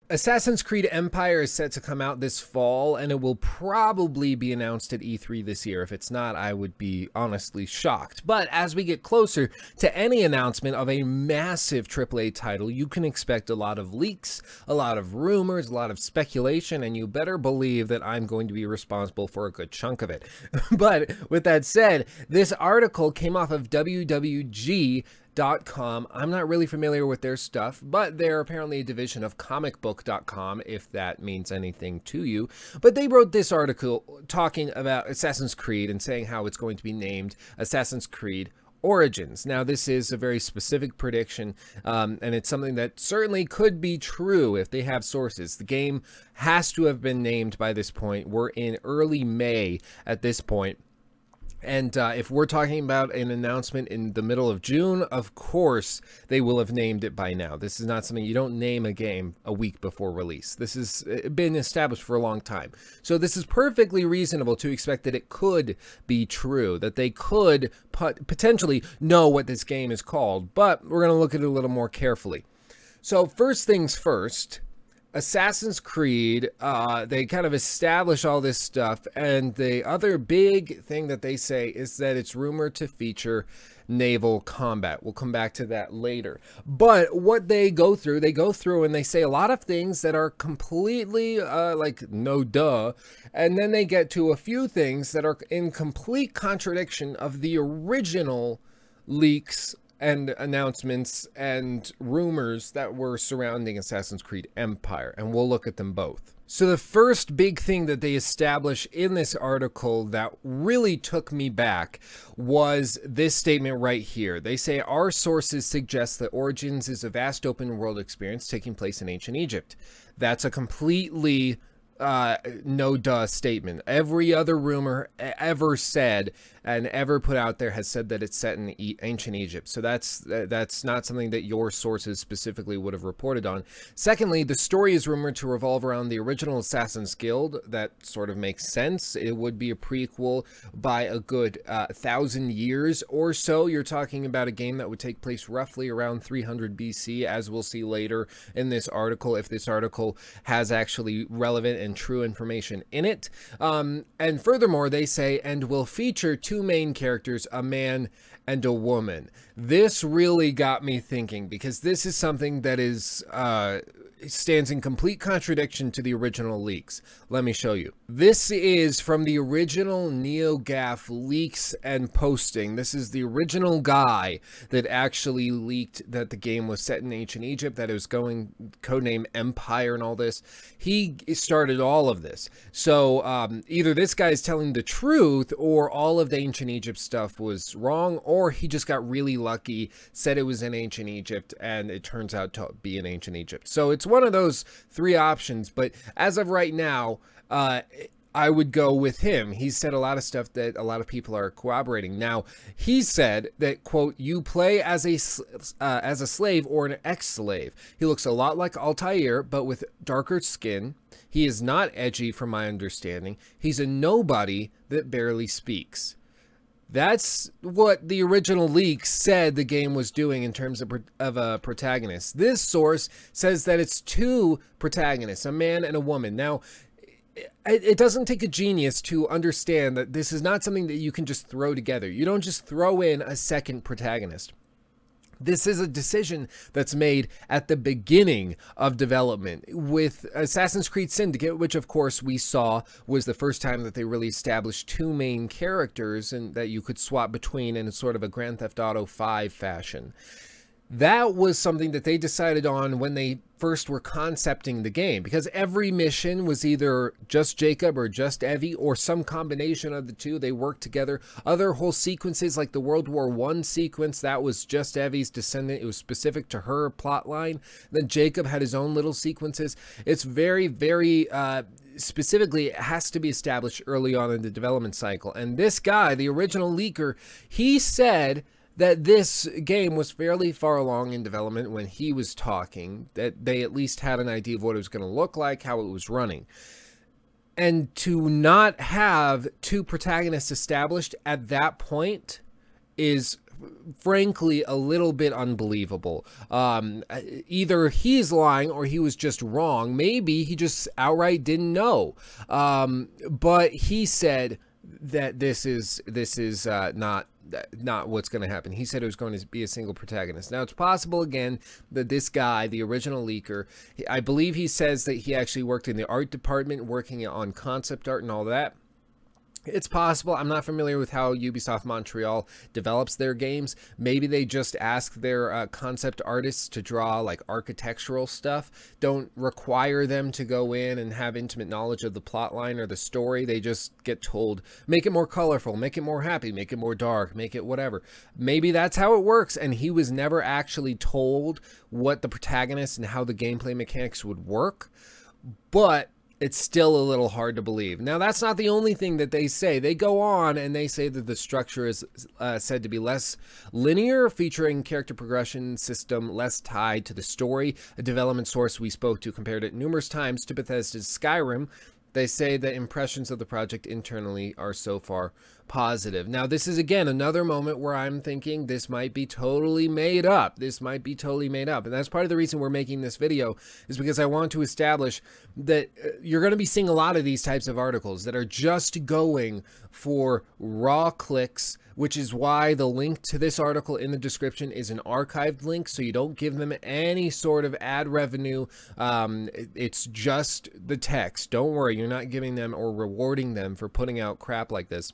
Assassin's Creed Empire is set to come out this fall, and it will probably be announced at E3 this year. If it's not, I would be honestly shocked. But as we get closer to any announcement of a massive AAA title, you can expect a lot of leaks, a lot of rumors, a lot of speculation, and you better believe that I'm going to be responsible for a good chunk of it. But with that said, this article came off of WWG.com. I'm not really familiar with their stuff, but they're apparently a division of comicbook.com, if that means anything to you. But they wrote this article talking about Assassin's Creed and saying how it's going to be named Assassin's Creed Origins. Now, this is a very specific prediction, and it's something that certainly could be true if they have sources. The game has to have been named by this point. We're in early May at this point. And if we're talking about an announcement in the middle of June, of course, they will have named it by now. This is not something you don't name a game a week before release. This has been established for a long time. So this is perfectly reasonable to expect that it could be true, that they could potentially know what this game is called. But we're going to look at it a little more carefully. So first things first, Assassin's Creed, they kind of establish all this stuff, and the other big thing that they say is that it's rumored to feature naval combat. We'll come back to that later. But what they go through and they say a lot of things that are completely like no duh, and then they get to a few things that are in complete contradiction of the original leaks and announcements and rumors that were surrounding Assassin's Creed Empire, and we'll look at them both. So the first big thing that they establish in this article that really took me back was this statement right here. They say, our sources suggest that Origins is a vast open world experience taking place in ancient Egypt. That's a completely no duh statement. Every other rumor ever said and ever put out there has said that it's set in ancient Egypt. So that's not something that your sources specifically would have reported on. Secondly, the story is rumored to revolve around the original Assassin's Guild. That sort of makes sense. It would be a prequel by a good 1,000 years or so. You're talking about a game that would take place roughly around 300 BC, as we'll see later in this article, if this article has actually relevant and true information in it. And furthermore, they say, and will feature two main characters, a man and a woman. This really got me thinking, because this is something that is stands in complete contradiction to the original leaks. Let me show you. This is from the original NeoGAF leaks and posting. This is the original guy that actually leaked that the game was set in ancient Egypt, that it was going codename Empire and all this. He started all of this. So either this guy is telling the truth, or all of the ancient Egypt stuff was wrong, or he just got really lucky, said it was in ancient Egypt, and it turns out to be in ancient Egypt. So it's one of those three options, but as of right now, I would go with him. He said a lot of stuff that a lot of people are corroborating. Now, he said that, quote, you play as a slave or an ex-slave. He looks a lot like Altair, but with darker skin. He is not edgy, from my understanding. He's a nobody that barely speaks. That's what the original leak said the game was doing in terms of a protagonist. This source says that it's two protagonists, a man and a woman. Now, it doesn't take a genius to understand that this is not something that you can just throw together. You don't just throw in a second protagonist. This is a decision that's made at the beginning of development with Assassin's Creed Syndicate, which of course we saw was the first time that they really established two main characters and that you could swap between in sort of a Grand Theft Auto 5 fashion. That was something that they decided on when they first were concepting the game, because every mission was either just Jacob or just Evie or some combination of the two. They worked together. Other whole sequences, like the World War I sequence, that was just Evie's descendant. It was specific to her plot line. Then Jacob had his own little sequences. It's very, very specifically, it has to be established early on in the development cycle. And this guy, the original leaker, he said that this game was fairly far along in development when he was talking, that they at least had an idea of what it was going to look like, how it was running. And to not have two protagonists established at that point is frankly a little bit unbelievable. Either he's lying or he was just wrong. Maybe he just outright didn't know. But he said that this is not what's going to happen. He said it was going to be a single protagonist. Now, it's possible, again, that this guy, the original leaker, I believe he says that he actually worked in the art department, working on concept art and all that. It's possible. I'm not familiar with how Ubisoft Montreal develops their games. Maybe they just ask their concept artists to draw like architectural stuff. Don't require them to go in and have intimate knowledge of the plot line or the story. They just get told, make it more colorful, make it more happy, make it more dark, make it whatever. Maybe that's how it works, and he was never actually told what the protagonist and how the gameplay mechanics would work. But it's still a little hard to believe. Now, that's not the only thing that they say. They go on and they say that the structure is said to be less linear, featuring character progression system less tied to the story. A development source we spoke to compared it numerous times to Bethesda's Skyrim. They say that impressions of the project internally are so far positive. Now, this is, again, another moment where I'm thinking this might be totally made up. This might be totally made up. And that's part of the reason we're making this video, is because I want to establish that you're going to be seeing a lot of these types of articles that are just going for raw clicks, which is why the link to this article in the description is an archived link, so you don't give them any sort of ad revenue. It's just the text. Don't worry, you're not giving them or rewarding them for putting out crap like this.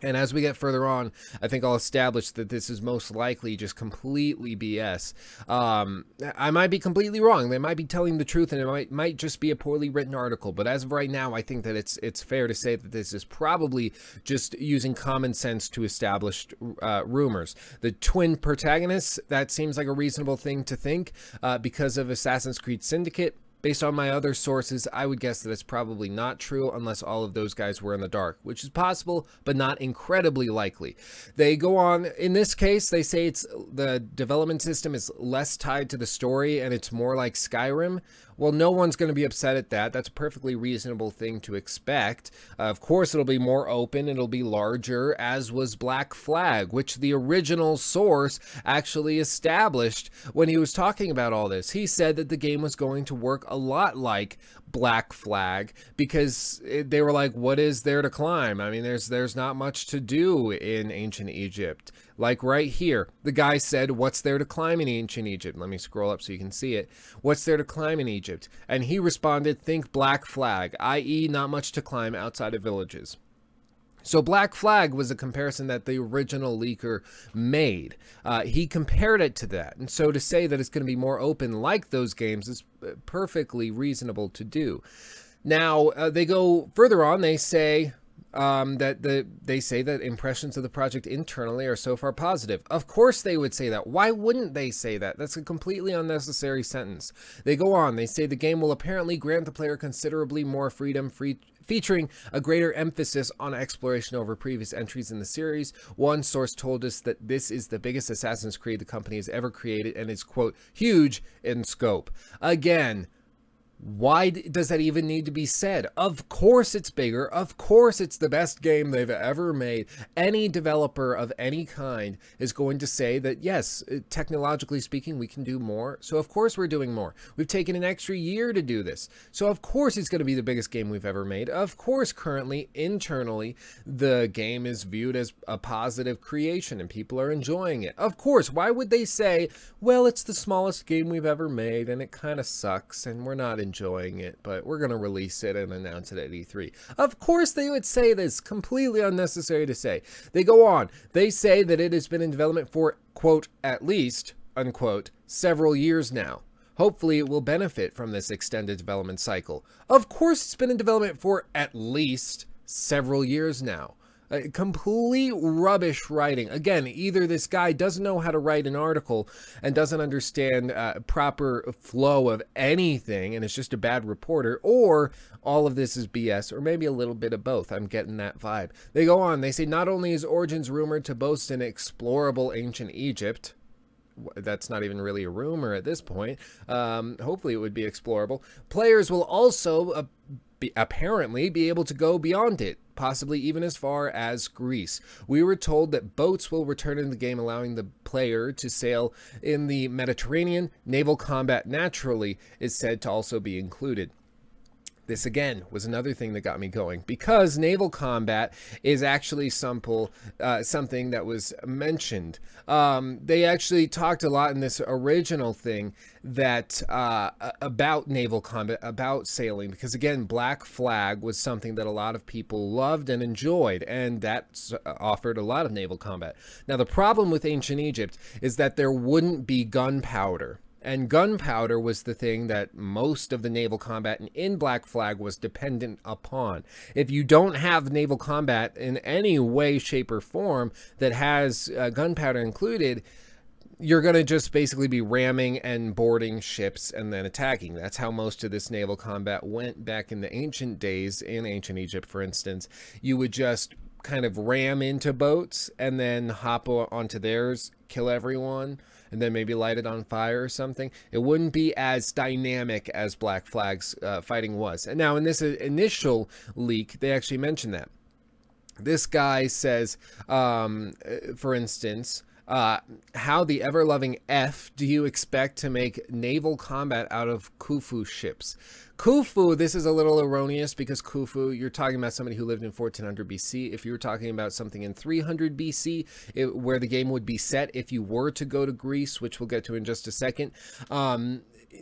And as we get further on, I think I'll establish that this is most likely just completely BS. I might be completely wrong. They might be telling the truth, and it might just be a poorly written article. But as of right now, I think that it's fair to say that this is probably just using common sense to establish rumors. The twin protagonists, that seems like a reasonable thing to think because of Assassin's Creed Syndicate. Based on my other sources, I would guess that it's probably not true unless all of those guys were in the dark, which is possible, but not incredibly likely. They go on, in this case, they say the development system is less tied to the story and it's more like Skyrim. Well, no one's going to be upset at that. That's a perfectly reasonable thing to expect. Of course, it'll be more open. It'll be larger, as was Black Flag, which the original source actually established when he was talking about all this. He said that the game was going to work a lot like Black Flag because they were like, what is there to climb? I mean, there's not much to do in ancient Egypt. Like right here, the guy said, what's there to climb in ancient Egypt? Let me scroll up so you can see it. What's there to climb in Egypt? And he responded, think Black Flag, i.e. not much to climb outside of villages. So Black Flag was a comparison that the original leaker made. He compared it to that. And so to say that it's going to be more open like those games is perfectly reasonable to do. Now, they go further on. They say they say that impressions of the project internally are so far positive. Of course they would say that. Why wouldn't they say that? That's a completely unnecessary sentence. They go on. They say the game will apparently grant the player considerably more freedom, featuring a greater emphasis on exploration over previous entries in the series. One source told us that this is the biggest Assassin's Creed the company has ever created and is, quote, huge in scope. Again, why does that even need to be said? Of course it's bigger. Of course it's the best game they've ever made. Any developer of any kind is going to say that, yes, technologically speaking, we can do more. So of course we're doing more. We've taken an extra year to do this. So of course it's going to be the biggest game we've ever made. Of course, currently, internally, the game is viewed as a positive creation and people are enjoying it. Of course, why would they say, well, it's the smallest game we've ever made and it kind of sucks and we're not enjoying it, but we're going to release it and announce it at E3. Of course they would say this. Completely unnecessary to say. They go on. They say that it has been in development for, quote, at least, unquote, several years now. Hopefully it will benefit from this extended development cycle. Of course it's been in development for at least several years now. Complete rubbish writing. Again, either this guy doesn't know how to write an article and doesn't understand proper flow of anything and is just a bad reporter, or all of this is BS, or maybe a little bit of both. I'm getting that vibe. They go on. They say not only is Origins rumored to boast an explorable ancient Egypt, that's not even really a rumor at this point. Hopefully it would be explorable. Players will also apparently be able to go beyond it, possibly even as far as Greece. We were told that boats will return in the game, allowing the player to sail in the Mediterranean. Naval combat naturally is said to also be included. This, again, was another thing that got me going, because naval combat is actually something that was mentioned. They actually talked a lot in this original thing that about naval combat, about sailing, because, again, Black Flag was something that a lot of people loved and enjoyed, and that offered a lot of naval combat. Now, the problem with ancient Egypt is that there wouldn't be gunpowder. And gunpowder was the thing that most of the naval combat in Black Flag was dependent upon. If you don't have naval combat in any way, shape, or form that has gunpowder included, you're going to just basically be ramming and boarding ships and then attacking. That's how most of this naval combat went back in the ancient days. In ancient Egypt, for instance, you would just kind of ram into boats and then hop onto theirs, kill everyone, and then maybe light it on fire or something. It wouldn't be as dynamic as Black Flag's fighting was. And now in this initial leak, they actually mentioned that. This guy says, for instance, how the ever-loving F do you expect to make naval combat out of Khufu ships? Khufu, this is a little erroneous, because Khufu, you're talking about somebody who lived in 1400 BC. If you were talking about something in 300 BC, where the game would be set, if you were to go to Greece, which we'll get to in just a second,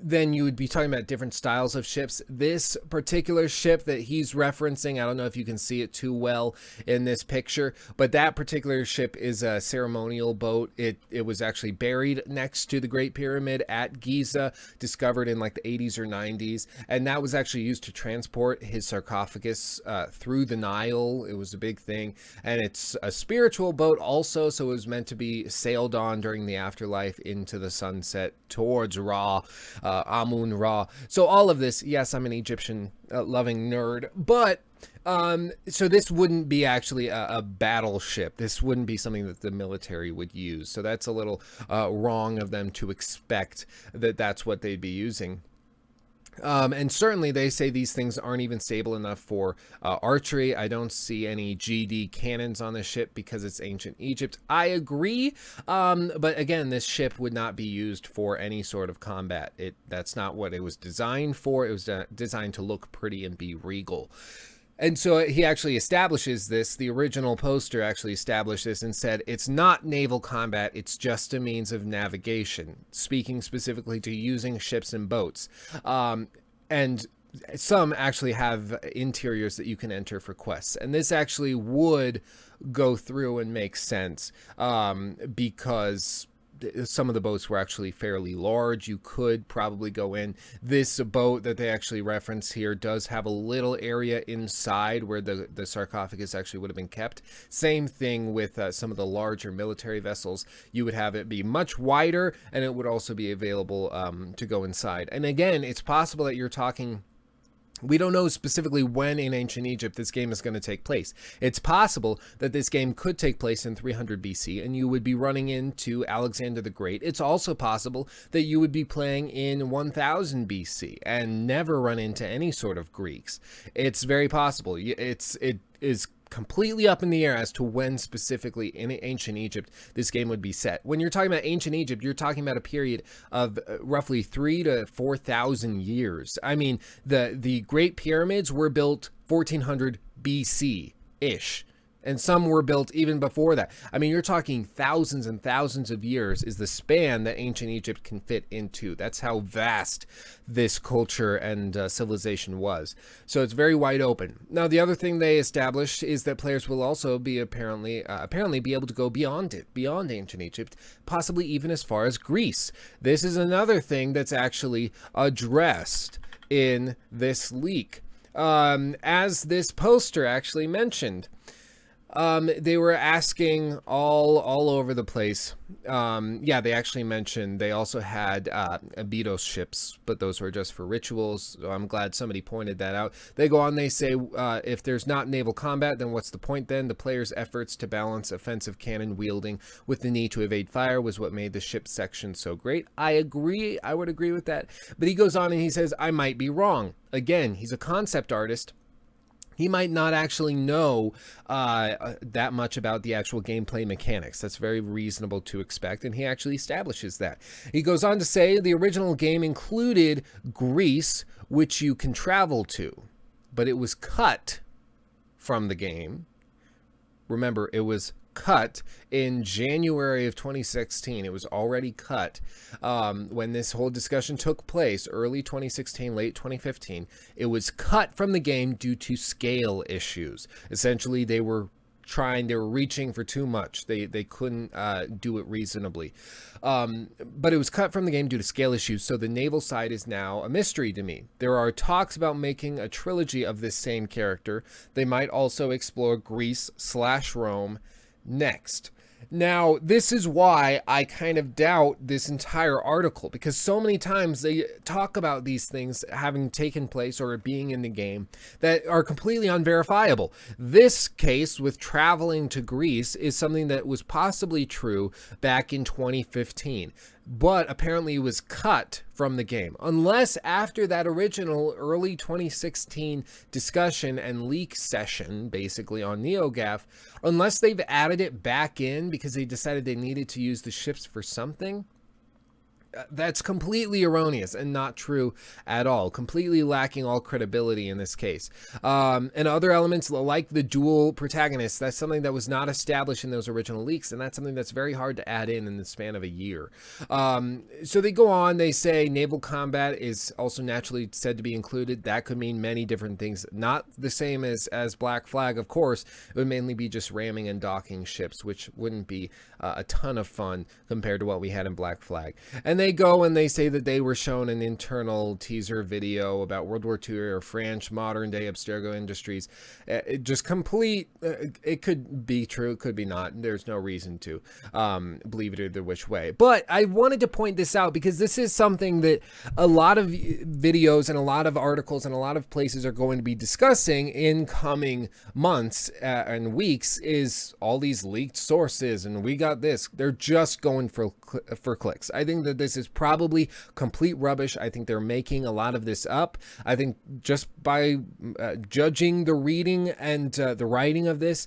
then you would be talking about different styles of ships. This particular ship that he's referencing, I don't know if you can see it too well in this picture, but that particular ship is a ceremonial boat. It was actually buried next to the Great Pyramid at Giza, discovered in like the 80s or 90s, and that was actually used to transport his sarcophagus through the Nile. It was a big thing, and it's a spiritual boat also, so it was meant to be sailed on during the afterlife into the sunset towards Ra. Amun Ra. So all of this, yes, I'm an Egyptian loving nerd, but so this wouldn't be actually a battleship. This wouldn't be something that the military would use. So that's a little wrong of them to expect that that's what they'd be using. And certainly they say these things aren't even stable enough for archery. I don't see any GD cannons on the ship because it's ancient Egypt. I agree. But again, this ship would not be used for any sort of combat. That's not what it was designed for. It was designed to look pretty and be regal. And so he actually establishes this. The original poster actually established this and said it's not naval combat, it's just a means of navigation, speaking specifically to using ships and boats. And some actually have interiors that you can enter for quests. And this actually would go through and make sense because some of the boats were actually fairly large. You could probably go in. This boat that they actually reference here does have a little area inside where the sarcophagus actually would have been kept. Same thing with some of the larger military vessels. You would have it be much wider, and it would also be available to go inside. And again, it's possible that you're talking... We don't know specifically when in ancient Egypt this game is going to take place. It's possible that this game could take place in 300 BC and you would be running into Alexander the Great. It's also possible that you would be playing in 1000 BC and never run into any sort of Greeks. It's very possible. It is completely up in the air as to when specifically in ancient Egypt this game would be set. When you're talking about ancient Egypt, you're talking about a period of roughly 3,000 to 4,000 years. I mean, the Great Pyramids were built 1400 BC-ish. And some were built even before that. I mean, you're talking thousands and thousands of years is the span that ancient Egypt can fit into. That's how vast this culture and civilization was. So it's very wide open. Now, the other thing they established is that players will also be apparently be able to go beyond it, beyond ancient Egypt, possibly even as far as Greece. This is another thing that's actually addressed in this leak. As this poster actually mentioned, They were asking all over the place. Yeah, they actually mentioned they also had Abydos ships, but those were just for rituals. So I'm glad somebody pointed that out. They go on, they say, if there's not naval combat, then what's the point then? The player's efforts to balance offensive cannon wielding with the need to evade fire was what made the ship section so great. I agree. I would agree with that. But he goes on and he says, I might be wrong. Again, he's a concept artist. He might not actually know that much about the actual gameplay mechanics. That's very reasonable to expect, and he actually establishes that. He goes on to say the original game included Greece, which you can travel to, but it was cut from the game. Remember, it was cut in January of 2016. It was already cut when this whole discussion took place, early 2016, late 2015. It was cut from the game due to scale issues. Essentially, they were reaching for too much. They couldn't do it reasonably. But it was cut from the game due to scale issues, so the naval side is now a mystery to me. There are talks about making a trilogy of this same character. They might also explore Greece/Rome next. Now, this is why I kind of doubt this entire article, because so many times they talk about these things having taken place or being in the game that are completely unverifiable. This case with traveling to Greece is something that was possibly true back in 2015, but apparently it was cut from the game. Unless after that original early 2016 discussion and leak session, basically on NeoGAF, unless they've added it back in because they decided they needed to use the ships for something, that's completely erroneous and not true at all. Completely lacking all credibility in this case. And other elements like the dual protagonists, that's something that was not established in those original leaks, and that's something that's very hard to add in the span of a year. So they go on, they say naval combat is also naturally said to be included. That could mean many different things. Not the same as Black Flag, of course. It would mainly be just ramming and docking ships, which wouldn't be a ton of fun compared to what we had in Black Flag. And they go and they say that they were shown an internal teaser video about World War II or French modern day Abstergo Industries. Just complete, it could be true, it could be not. There's no reason to believe it either which way. But I wanted to point this out because this is something that a lot of videos and a lot of articles and a lot of places are going to be discussing in coming months and weeks, is all these leaked sources and we got this. They're just going for clicks. I think that this is probably complete rubbish. I think they're making a lot of this up. I think just by judging the reading and the writing of this,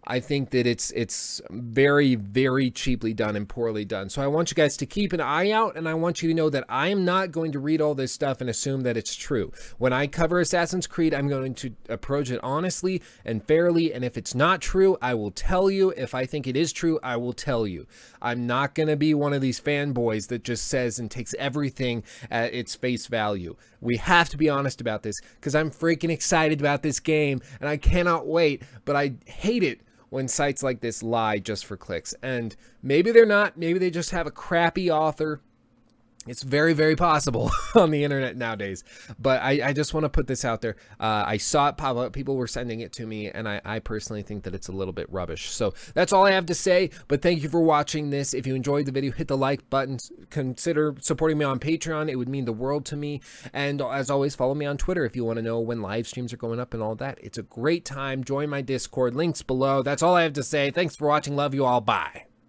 I think that it's very, very cheaply done and poorly done. So I want you guys to keep an eye out, and I want you to know that I am not going to read all this stuff and assume that it's true. When I cover Assassin's Creed, I'm going to approach it honestly and fairly, and if it's not true, I will tell you. If I think it is true, I will tell you. I'm not going to be one of these fanboys that just says and takes everything at its face value. We have to be honest about this, because I'm freaking excited about this game, and I cannot wait, but I hate it when sites like this lie just for clicks. And maybe they're not. Maybe they just have a crappy author. It's very, very possible on the internet nowadays. But I just want to put this out there. I saw it pop up. People were sending it to me, and I personally think that it's a little bit rubbish. So that's all I have to say. But thank you for watching this. If you enjoyed the video, hit the like button. Consider supporting me on Patreon. It would mean the world to me. And as always, follow me on Twitter if you want to know when live streams are going up and all that. It's a great time. Join my Discord. Links below. That's all I have to say. Thanks for watching. Love you all. Bye.